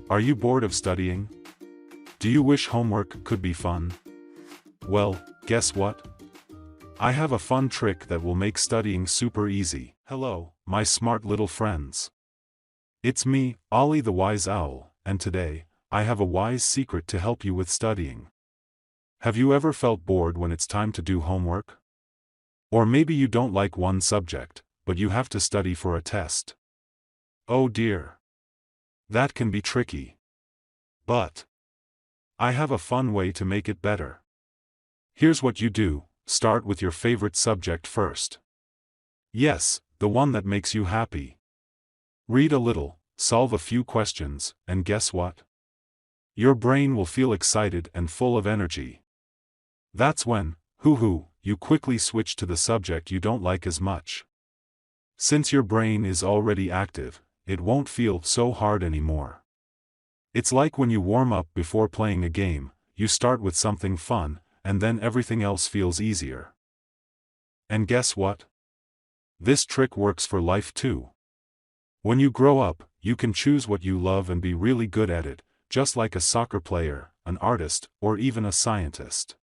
Are you bored of studying? Do you wish homework could be fun? Well, guess what? I have a fun trick that will make studying super easy. Hello, my smart little friends. It's me, Olly the Wise Owl, and today, I have a wise secret to help you with studying. Have you ever felt bored when it's time to do homework? Or maybe you don't like one subject, but you have to study for a test. Oh dear. That can be tricky. But I have a fun way to make it better. Here's what you do: start with your favorite subject first. Yes, the one that makes you happy. Read a little, solve a few questions, and guess what? Your brain will feel excited and full of energy. That's when, you quickly switch to the subject you don't like as much. Since your brain is already active, it won't feel so hard anymore. It's like when you warm up before playing a game, you start with something fun, and then everything else feels easier. And guess what? This trick works for life too. When you grow up, you can choose what you love and be really good at it, just like a soccer player, an artist, or even a scientist.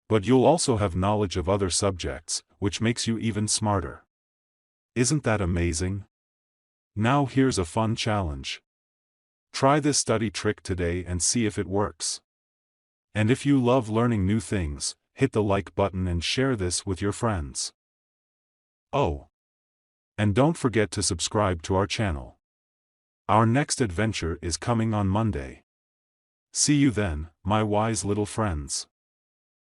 But you'll also have knowledge of other subjects, which makes you even smarter. Isn't that amazing? Now here's a fun challenge. Try this study trick today and see if it works. And if you love learning new things, hit the like button and share this with your friends. Oh! And don't forget to subscribe to our channel. Our next adventure is coming on Monday. See you then, my wise little friends.